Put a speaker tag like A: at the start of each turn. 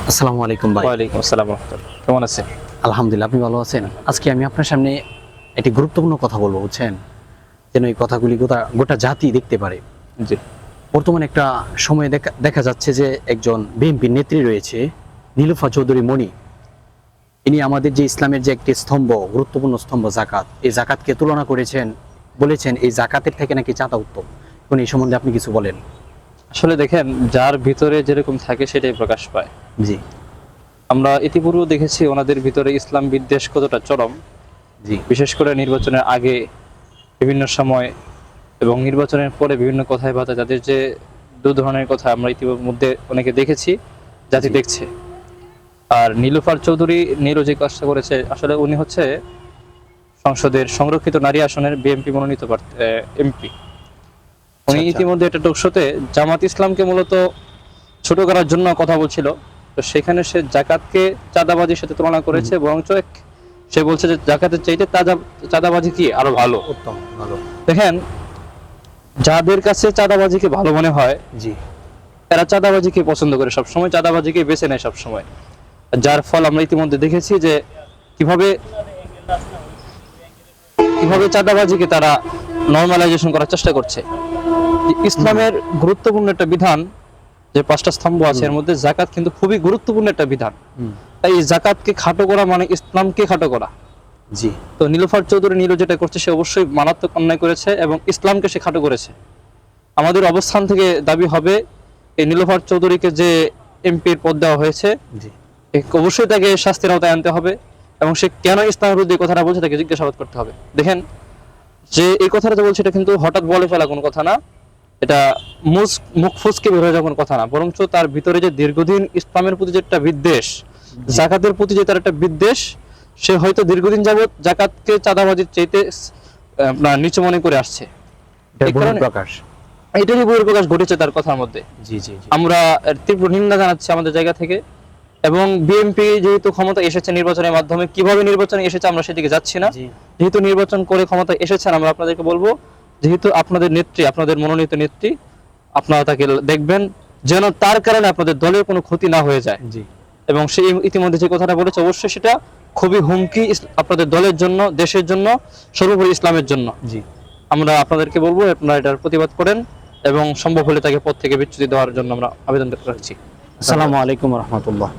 A: আসসালামু আলাইকুম ভাই।
B: ওয়ালাইকুম আসসালাম রাহমাতুল্লাহ। কেমন আছেন?
A: আলহামদুলিল্লাহ, আপনি ভালো আছেন? আজকে আমি আপনার সামনে একটি গুরুত্বপূর্ণ কথা বলবো, বুঝছেন? যেন এই কথাগুলি গোটা গোটা জাতি দেখতে পারে।
B: জি
A: বর্তমানে একটা সময়ে দেখা যাচ্ছে যে একজন বিএনপির নেত্রী রয়েছে, নীলুফা চৌধুরী মণি। ইনি আমাদের যে ইসলামের যে একটি স্তম্ভ, গুরুত্বপূর্ণ স্তম্ভ জাকাত, এই জাকাতকে তুলনা করেছেন, বলেছেন এই জাকাতের থেকে নাকি চাঁদা উত্তম। এখন এই সম্বন্ধে আপনি কিছু বলেন।
B: আসলে দেখেন, যার ভিতরে যেরকম থাকে সেটাই প্রকাশ পায়।
A: জি
B: আমরা ইতিপূর্বেও দেখেছি ওনাদের ভিতরে ইসলাম বিদ্বেষ কতটা চরম।
A: জি
B: বিশেষ করে নির্বাচনের আগে, বিভিন্ন সময় এবং নির্বাচনের পরে বিভিন্ন কথায় বার্তা, যাদের যে দু ধরনের কথা আমরা ইতিমধ্যে অনেকে দেখেছি, জাতি
A: জি।
B: দেখছে। আর নীলুফার চৌধুরী নীলু যে কাজটা করেছে, আসলে উনি হচ্ছে সংসদের সংরক্ষিত নারী আসনের বিএনপি মনোনীত এমপি। উনি
A: আচ্ছা।
B: ইতিমধ্যে একটা টকশোতে জামাত ইসলামকে মূলত ছোট করার জন্য কথা বলছিল। তো সেখানে সে জাকাতকে চাঁদাবাজির সাথে তুলনা করেছে, বরঞ্চ সে বলছে যে জাকাতের চাইতে চাঁদাবাজি কি আরো ভালো।
A: উত্তম, ভালো।
B: দেখেন, যাদের কাছে চাঁদাবাজিকে ভালো মনে হয়,
A: জি
B: এরা চাঁদাবাজিকে পছন্দ করে, সবসময় চাঁদাবাজিকে বেছে নেয় সবসময়। যার ফল আমরা ইতিমধ্যে দেখেছি যে কিভাবে কিভাবে চাঁদাবাজিকে তারা নর্মালাইজেশন করার চেষ্টা করছে। ইসলামের গুরুত্বপূর্ণ একটা বিধান, যে পাঁচটা স্তম্ভ আছে এর মধ্যে জাকাত কিন্তু খুবই গুরুত্বপূর্ণ একটা বিধান। তাই এই জাকাতকে খাটো করা মানে ইসলামকে খাটো করা।
A: জি
B: তো নীলুফার চৌধুরী নীলু যেটা করছে, সে অবশ্যই মারাত্মক অন্যায় করেছে এবং ইসলামকে সে খাটো করেছে। আমাদের অবস্থান থেকে দাবি হবে, এই নীলুফার চৌধুরীকে যে এমপির পদ দেওয়া হয়েছে,
A: জি
B: অবশ্যই তাকে শাস্তির আওতায় আনতে হবে এবং সে কেন ইসলামের বিরুদ্ধে এই কথাটা বলছে তাকে জিজ্ঞাসাবাদ করতে হবে। দেখেন, যে এই কথাটা যে বলছে, এটা কিন্তু হঠাৎ বলে ফেলা কোনো কথা না, এটা মুখ ফুসকে বের হয়ে যাওয়ার কোনো কথা না, বরঞ্চ তার ভিতরে যে দীর্ঘদিন ইসলামের প্রতি যে একটা বিদ্বেষ, জাকাতের প্রতি যে তার একটা বিদ্বেষ, সে হয়তো দীর্ঘদিন যাবত জাকাতকে চাঁদাবাজির চাইতে আপনার নিচু মনে করে আসছে। এই কারণে
A: প্রকাশ।
B: এটারই বহিঃপ্রকাশ ঘটেছে তার কথার মধ্যে।
A: জি জি জি
B: আমরা এর তীব্র নিন্দা জানাচ্ছি আমাদের জায়গা থেকে। এবং বিএনপি যেহেতু ক্ষমতা এসেছে নির্বাচনের মাধ্যমে, কিভাবে নির্বাচনে এসেছে আমরা সেদিকে যাচ্ছি না।
A: জি
B: যেহেতু নির্বাচন করে ক্ষমতা এসেছেন, আমরা আপনাদেরকে বলবো, যেহেতু আপনাদের নেত্রী, আপনাদের মনোনীত নেত্রী, আপনারা তাকে দেখবেন যেন তার কারণে আপনাদের দলের কোনো ক্ষতি না হয়ে যায়।
A: জি
B: এবং সে ইতিমধ্যে যে কথাটা বলেছে, অবশ্যই সেটা খুবই হুমকি আপনাদের দলের জন্য, দেশের জন্য, সর্বোপরি ইসলামের জন্য।
A: জি
B: আমরা আপনাদেরকে বলবো আপনারা এটার প্রতিবাদ করেন এবং সম্ভব হলে তাকে পদ থেকে বিচ্যুতি দেওয়ার জন্য আমরা আবেদন রাখছি।
A: আসসালামু আলাইকুম রহমতুল্লাহ।